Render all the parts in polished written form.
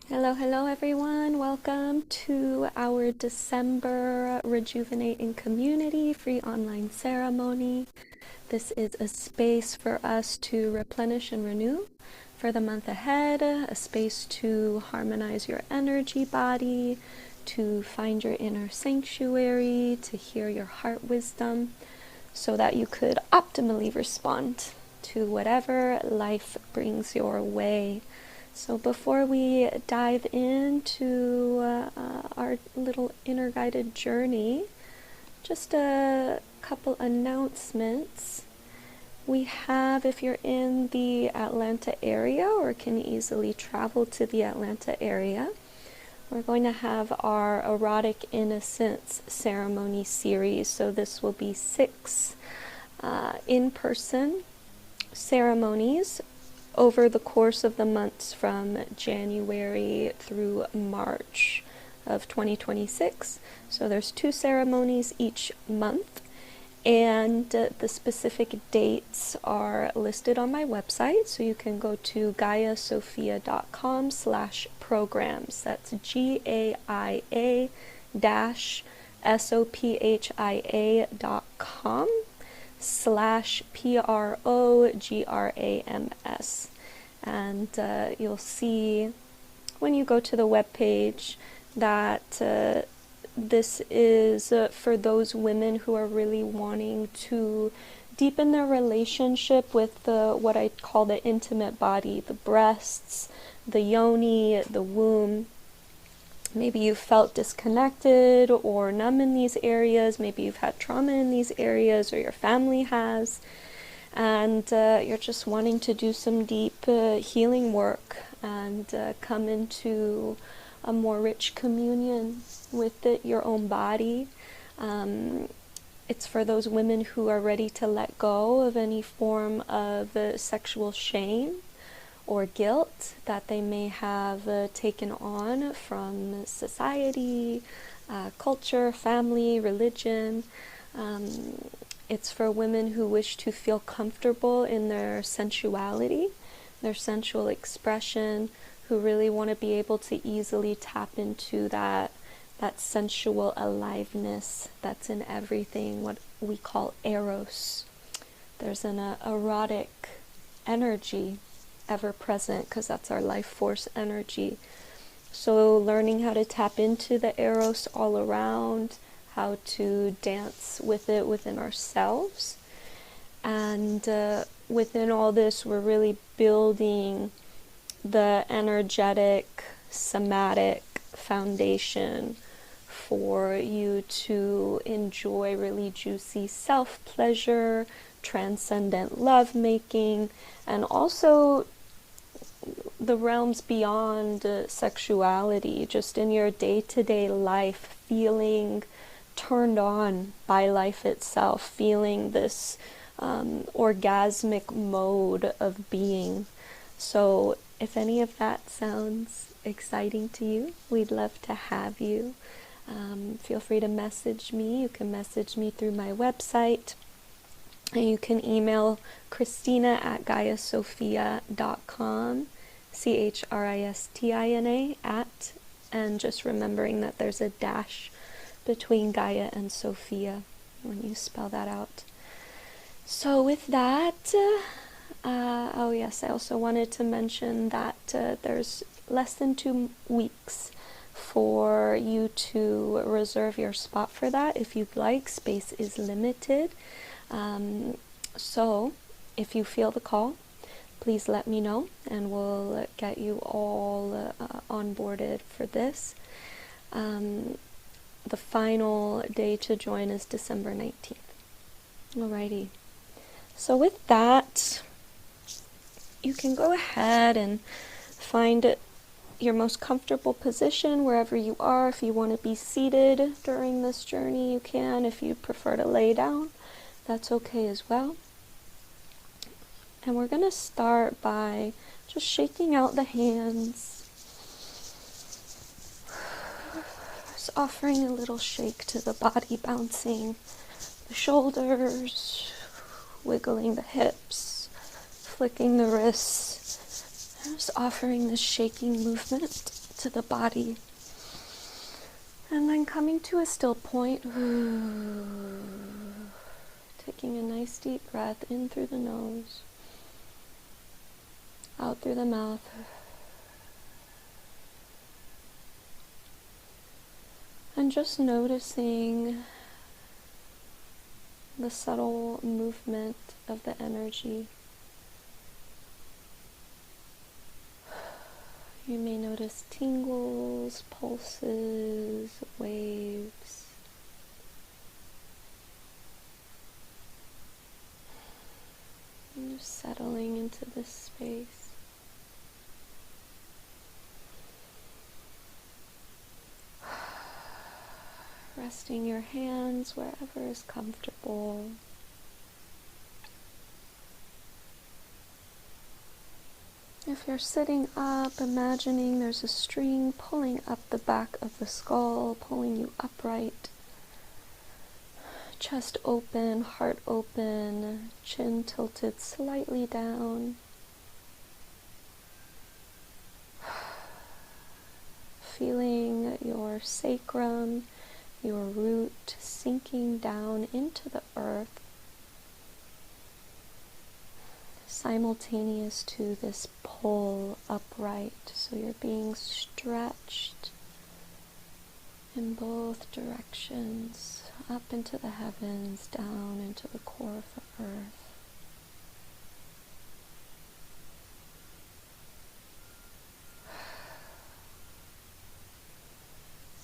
Hello, hello everyone. Welcome to our December Rejuvenate in Community free online ceremony. This is a space for us to replenish and renew for the month ahead, a space to harmonize your energy body, to find your inner sanctuary, to hear your heart wisdom so that you could optimally respond to whatever life brings your way. So before we dive into our little inner guided journey, just a couple announcements. We have, if you're in the Atlanta area or can easily travel to the Atlanta area, we're going to have our Erotic Innocence ceremony series. So this will be 6 in-person ceremonies over the course of the months from January through March of 2026. So there's 2 ceremonies each month, and the specific dates are listed on my website. So you can go to gaiasophia.com/programs. That's GAIA-sophia.com/PROGRAMS. And you'll see when you go to the webpage that this is for those women who are really wanting to deepen their relationship with what I call the intimate body, the breasts, the yoni, the womb. Maybe you've felt disconnected or numb in these areas. Maybe you've had trauma in these areas, or your family has. And you're just wanting to do some deep healing work and come into a more rich communion with your own body. It's for those women who are ready to let go of any form of sexual shame or guilt that they may have taken on from society, culture, family, religion. It's for women who wish to feel comfortable in their sensuality, their sensual expression, who really want to be able to easily tap into that sensual aliveness that's in everything, what we call eros. There's an erotic energy ever present because that's our life force energy. So learning how to tap into the eros all around, how to dance with it within ourselves. And within all this, we're really building the energetic, somatic foundation for you to enjoy really juicy self-pleasure, transcendent lovemaking, and also the realms beyond sexuality, just in your day-to-day life, feeling turned on by life itself, feeling this orgasmic mode of being. So if any of that sounds exciting to you, we'd love to have you. Feel free to message me. You can message me through my website, and you can email Christina at gaiasophia.com, CHRISTINA at, and just remembering that there's a dash between Gaia and Sophia when you spell that out. So with that, oh yes, I also wanted to mention that there's less than 2 weeks for you to reserve your spot for that if you'd like. Space is limited. So if you feel the call, please let me know and we'll get you all onboarded for this. The final day to join is December 19th. Alrighty. So with that, you can go ahead and find your most comfortable position wherever you are. If you want to be seated during this journey, you can. If you prefer to lay down, that's okay as well. And we're going to start by just shaking out the hands. Just offering a little shake to the body, bouncing the shoulders, wiggling the hips, flicking the wrists, just offering this shaking movement. to the body. And then coming to a still point, taking a nice deep breath in through the nose, out through the mouth. And just noticing the subtle movement of the energy. You may notice tingles, pulses, waves. And just settling into this space. Resting your hands wherever is comfortable. If you're sitting up, imagining there's a string pulling up the back of the skull, pulling you upright. Chest open, heart open, chin tilted slightly down. Feeling your sacrum, your root sinking down into the earth. Simultaneous to this pull upright, so you're being stretched in both directions, up into the heavens, down into the core of the earth.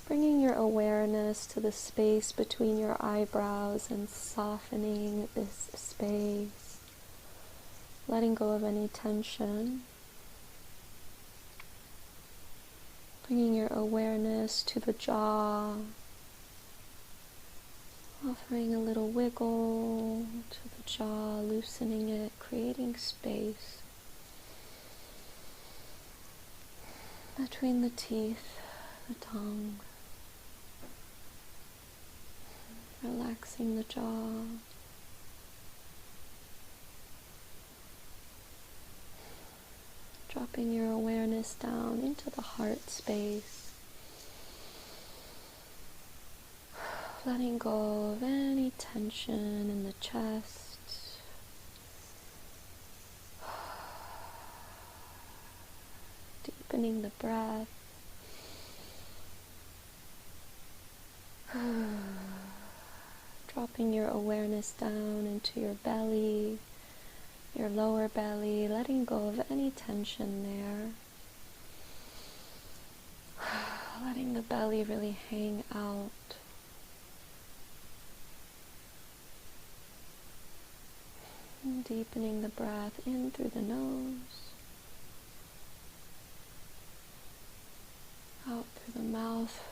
Bringing your awareness to the space between your eyebrows and softening this space. Letting go of any tension. Bringing your awareness to the jaw. Offering a little wiggle to the jaw, loosening it, creating space between the teeth, the tongue. Relaxing the jaw. Dropping your awareness down into the heart space. Letting go of any tension in the chest. Deepening the breath. Dropping your awareness down into your belly. Your lower belly, letting go of any tension there. Letting the belly really hang out. And deepening the breath in through the nose. Out through the mouth.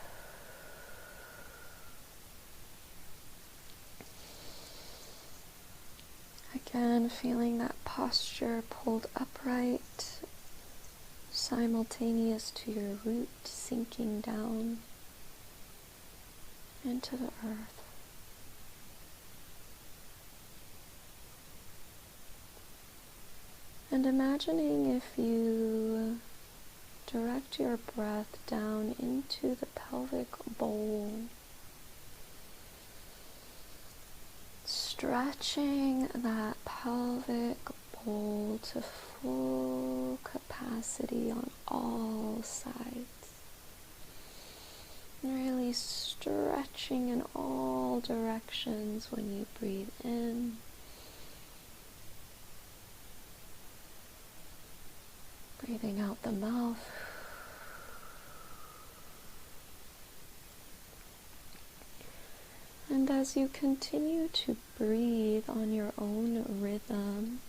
Again, feeling that posture pulled upright, simultaneous to your root sinking down into the earth. And imagining if you direct your breath down into the pelvic bowl, stretching that pelvic bowl to full capacity on all sides. Really stretching in all directions when you breathe in. Breathing out the mouth. And as you continue to breathe on your own rhythm,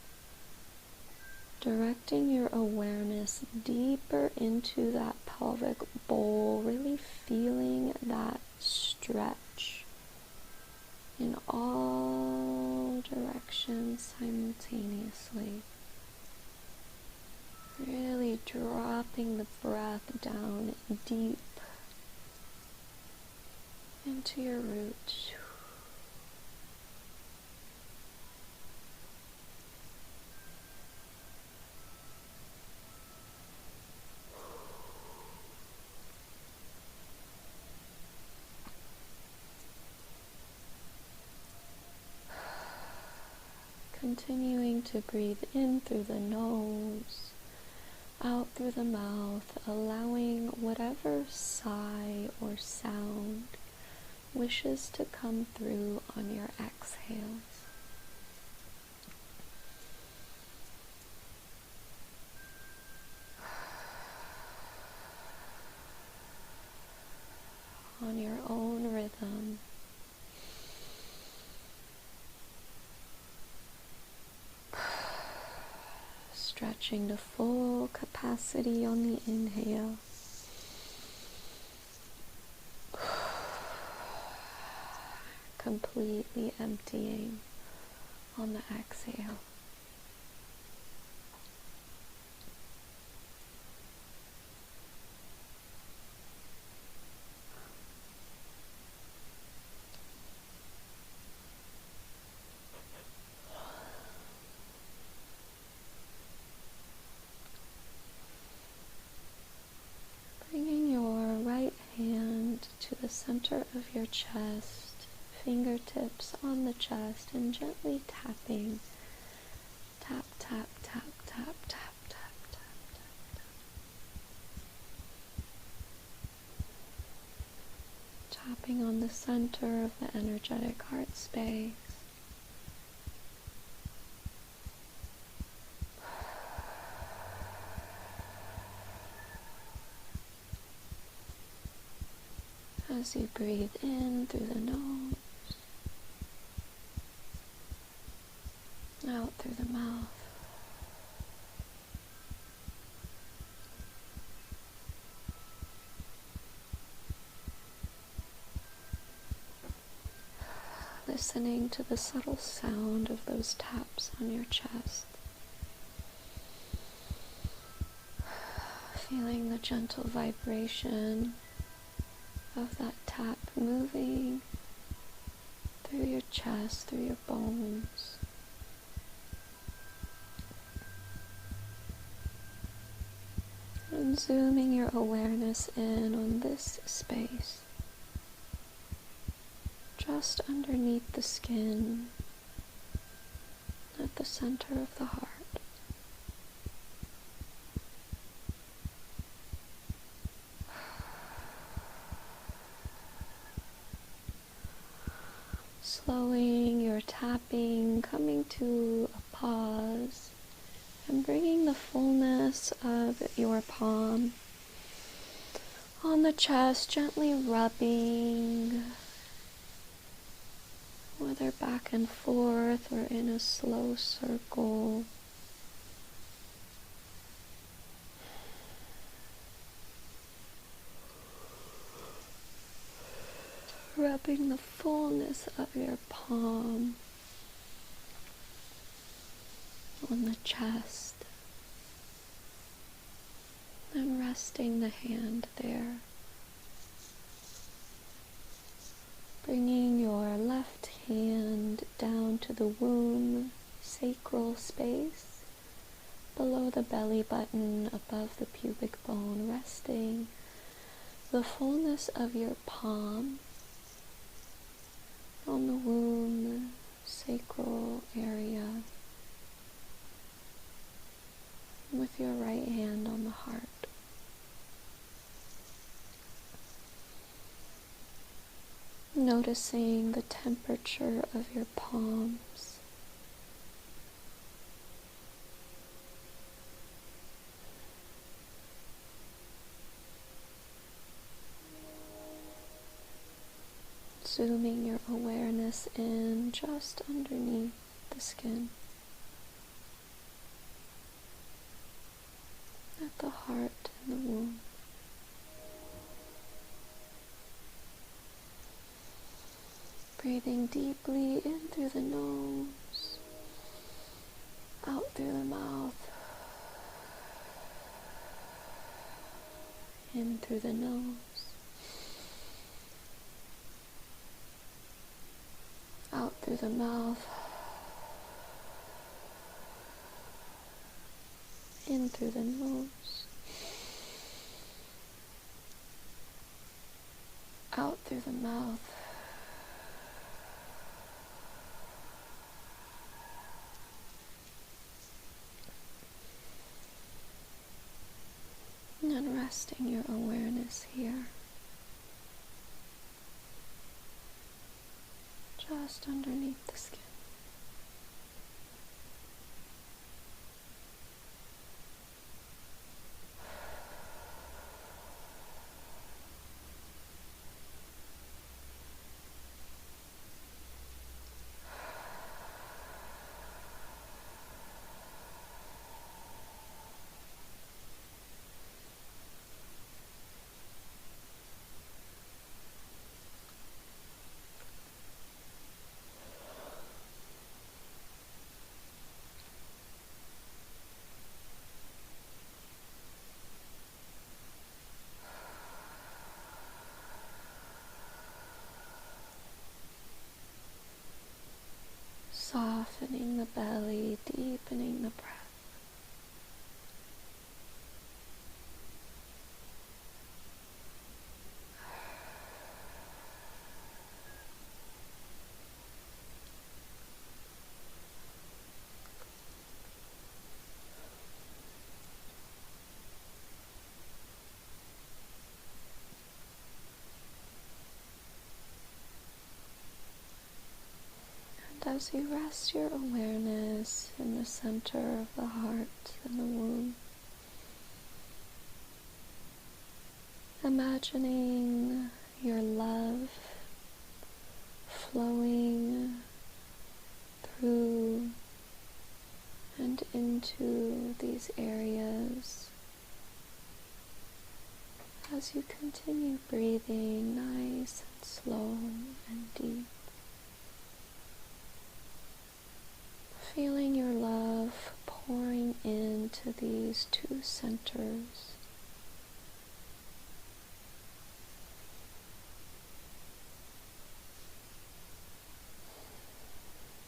directing your awareness deeper into that pelvic bowl, really feeling that stretch in all directions simultaneously. Really dropping the breath down deep into your root. to breathe in through the nose, out through the mouth, allowing whatever sigh or sound wishes to come through on your exhales. On your own rhythm. Stretching to full capacity on the inhale. Completely emptying on the exhale. Bringing your right hand to the center of your chest, fingertips on the chest, and gently tapping. Tap, tap, tap, tap, tap, tap, tap, tap. Tapping on the center of the energetic heart space. As you breathe in through the nose, out through the mouth. Listening to the subtle sound of those taps on your chest. Feeling the gentle vibration of that tap moving through your chest, through your bones. And zooming your awareness in on this space, just underneath the skin, at the center of the heart. Slowing your tapping, coming to a pause, and bringing the fullness of your palm on the chest, gently rubbing, whether back and forth or in a slow circle. Rubbing the fullness of your palm on the chest, and resting the hand there. Bringing your left hand down to the womb, sacral space, below the belly button, above the pubic bone, resting the fullness of your palm on the womb, sacral area, with your right hand on the heart. Noticing the temperature of your palms. Zooming your awareness in just underneath the skin, at the heart and the womb. Breathing deeply in through the nose, out through the mouth, in through the nose, out through the mouth, in through the nose, out through the mouth, And resting your awareness here, just underneath the skin. Softening the belly, deepening the breath. As you rest your awareness in the center of the heart and the womb, imagining your love flowing through and into these areas as you continue breathing nice and slow and deep. Feeling your love pouring into these two centers.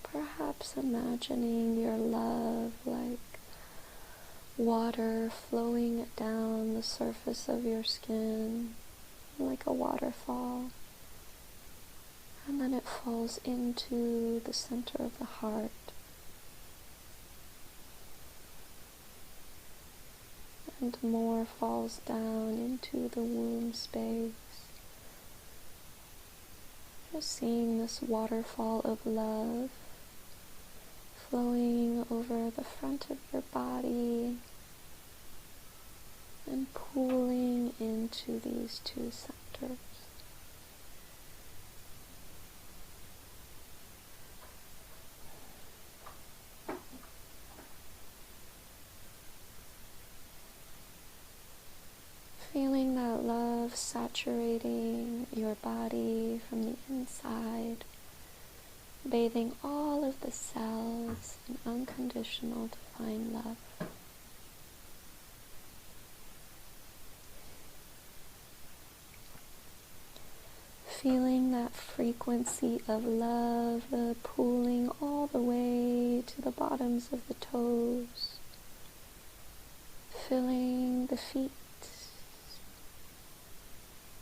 Perhaps imagining your love like water flowing down the surface of your skin, like a waterfall. And then it falls into the center of the heart. And more falls down into the womb space. Just seeing this waterfall of love flowing over the front of your body and pooling into these two centers. Feeling that love saturating your body from the inside, bathing all of the cells in unconditional divine love. Feeling that frequency of love pooling all the way to the bottoms of the toes, filling the feet,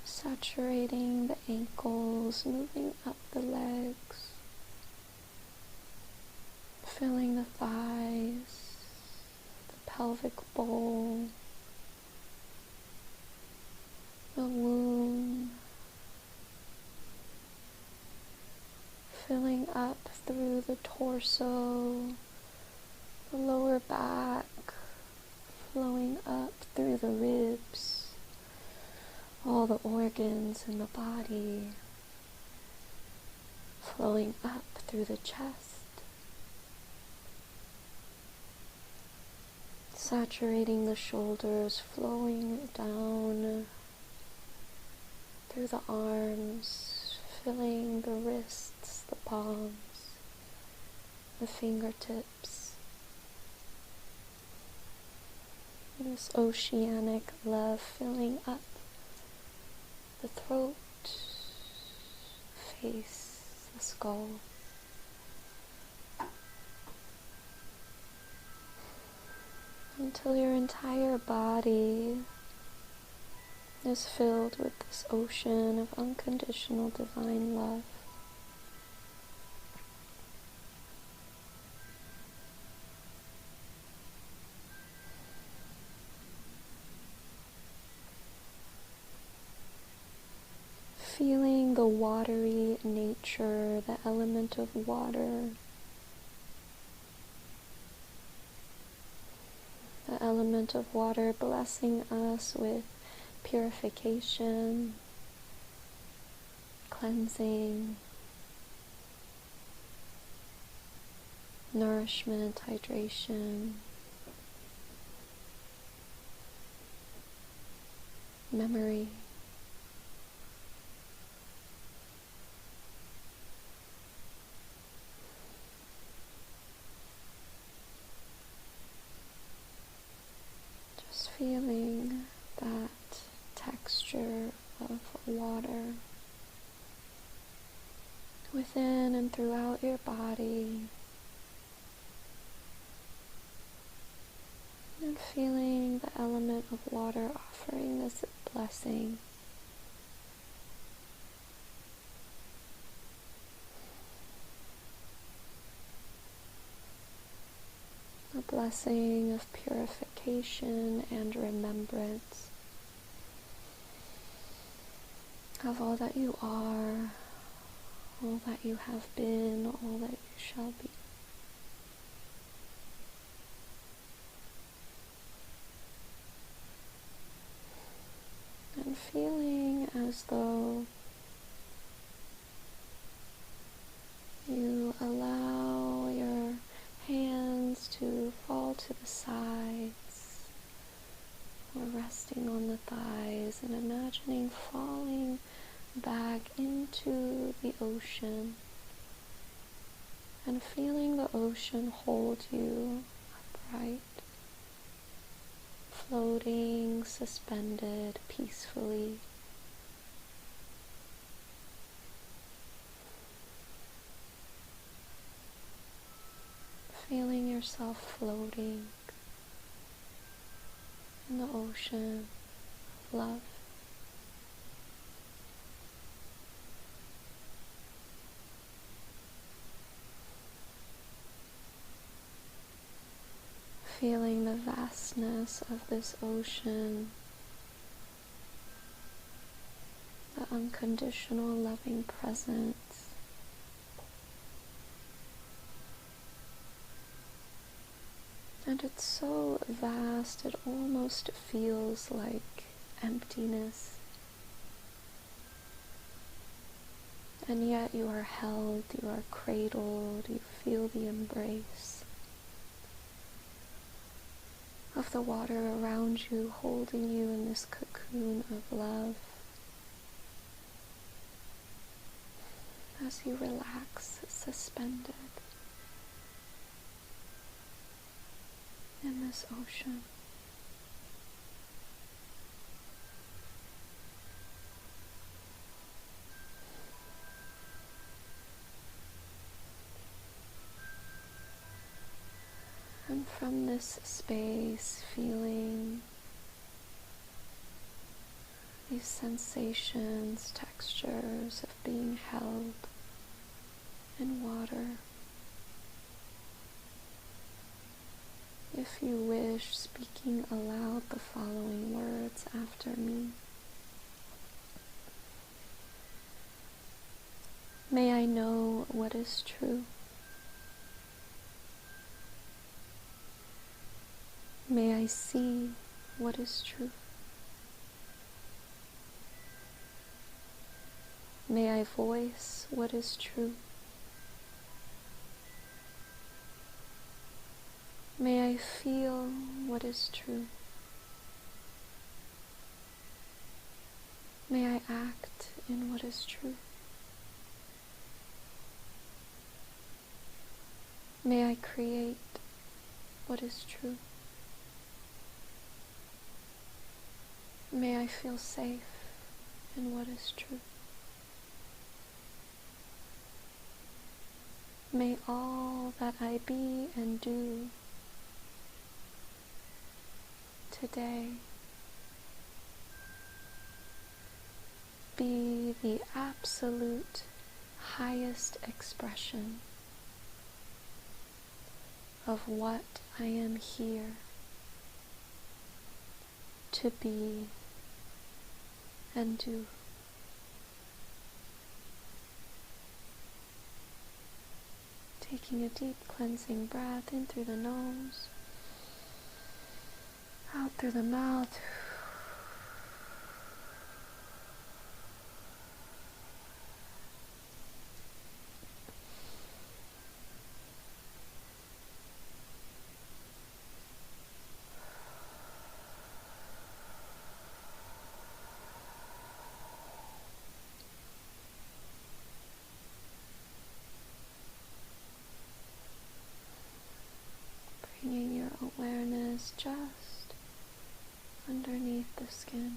saturating the ankles, moving up the legs, filling the thighs, the pelvic bowl, the womb, filling up through the torso, the lower back, flowing up through the ribs, all the organs in the body, flowing up through the chest, saturating the shoulders, flowing down through the arms, filling the wrists, the palms, the fingertips. This oceanic love filling up the throat, face, the skull. Until your entire body is filled with this ocean of unconditional divine love. the watery nature, the element of water, the element of water blessing us with purification, cleansing, nourishment, hydration, memory. Just feeling that texture of water within and throughout your body, and feeling the element of water offering this blessing. A blessing of purification and remembrance of all that you are, all that you have been, all that you shall be. And feeling as though you allow your hands to fall to the sides or resting on the thighs, and imagining falling back into the ocean and feeling the ocean hold you upright, floating, suspended peacefully. Feeling yourself floating in the ocean of love. Feeling the vastness of this ocean, the unconditional loving presence. And it's so vast, it almost feels like emptiness. And yet you are held, you are cradled, you feel the embrace of the water around you, holding you in this cocoon of love. As you relax, suspended in this ocean. And from this space, feeling these sensations, textures of being held in water. If you wish, speaking aloud the following words after me. May I know what is true. May I see what is true. May I voice what is true. May I feel what is true. May I act in what is true. May I create what is true. May I feel safe in what is true. May all that I be and do today be the absolute highest expression of what I am here to be and do. Taking a deep cleansing breath in through the nose, out through the mouth. Bringing your awareness just underneath the skin,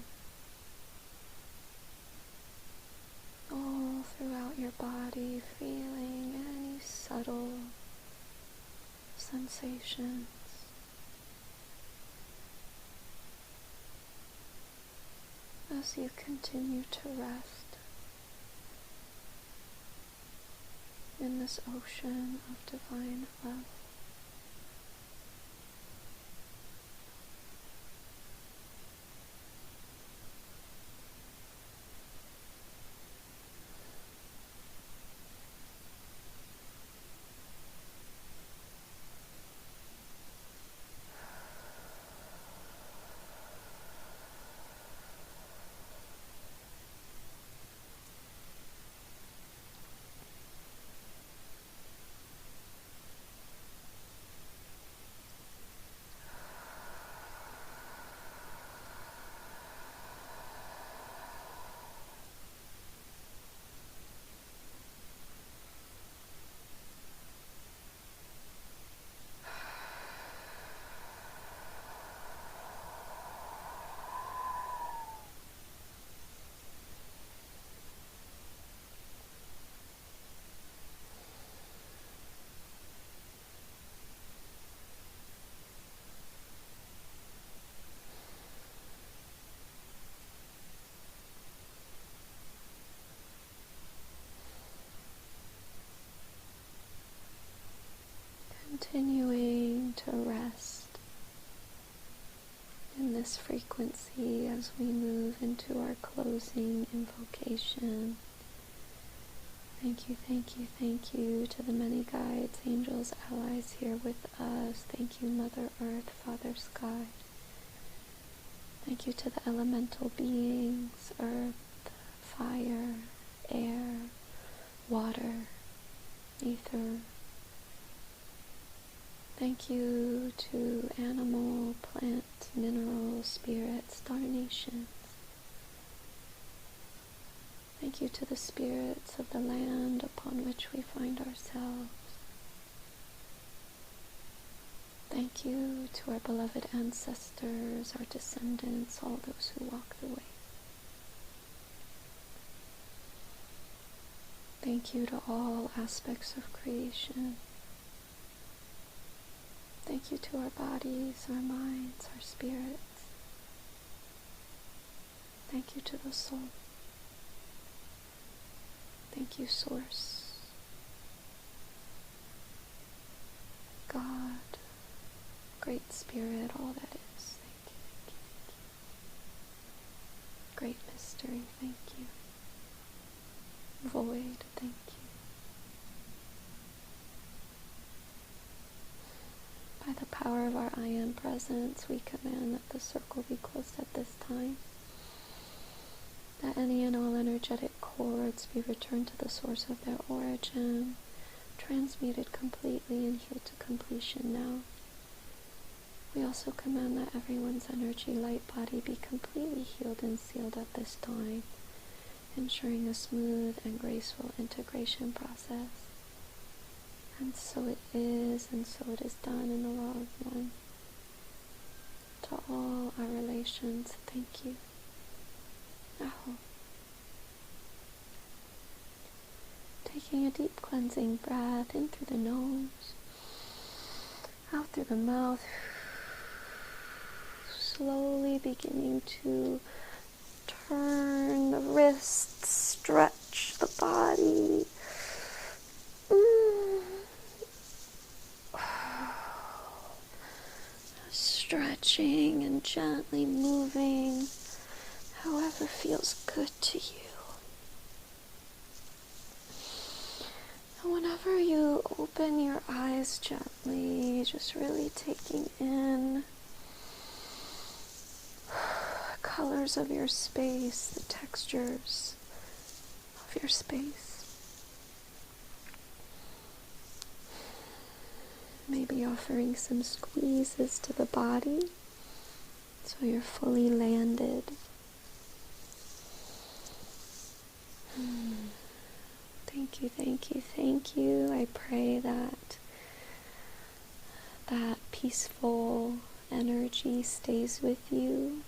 all throughout your body, feeling any subtle sensations. As you continue to rest in this ocean of divine love. Continuing to rest in this frequency as we move into our closing invocation. Thank you, thank you, thank you to the many guides, angels, allies here with us. Thank you, Mother Earth, Father Sky. Thank you to the elemental beings, earth, fire, air, water, ether. Thank you to animal, plant, mineral, spirit, star nations. Thank you to the spirits of the land upon which we find ourselves. Thank you to our beloved ancestors, our descendants, all those who walk the way. Thank you to all aspects of creation. Thank you to our bodies, our minds, our spirits. Thank you to the soul. Thank you, Source, God, Great Spirit, all that is. Thank you, thank you, thank you. Great Mystery, thank you. Void, thank you. By the power of our I Am Presence, we command that the circle be closed at this time. That any and all energetic cords be returned to the source of their origin, transmuted completely and healed to completion now. We also command that everyone's energy light body be completely healed and sealed at this time, ensuring a smooth and graceful integration process. And so it is, and so it is done in the law of one. To all our relations, thank you. Now, taking a deep cleansing breath in through the nose, out through the mouth, slowly beginning to turn the wrists, stretch the body. Stretching and gently moving however feels good to you. So whenever you open your eyes gently, just really taking in the colors of your space, the textures of your space. Maybe offering some squeezes to the body so you're fully landed. Thank you, thank you, thank you. I pray that that peaceful energy stays with you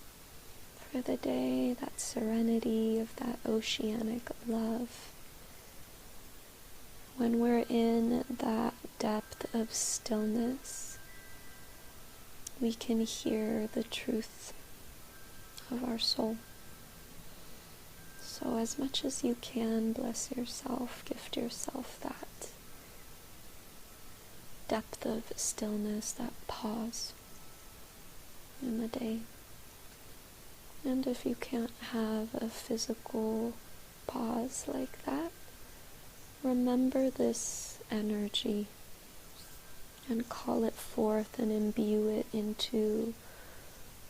for the day, that serenity of that oceanic love. When we're in that depth of stillness, we can hear the truth of our soul. So as much as you can, bless yourself, gift yourself that depth of stillness, that pause in the day. And if you can't have a physical pause like that, remember this energy and call it forth and imbue it into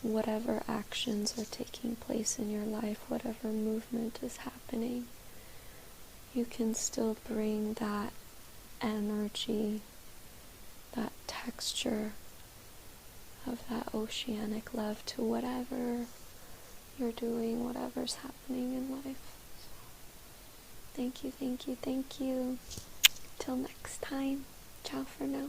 whatever actions are taking place in your life, whatever movement is happening. You can still bring that energy, that texture of that oceanic love to whatever you're doing, whatever's happening in life. Thank you, thank you, thank you. Till next time. Ciao for now.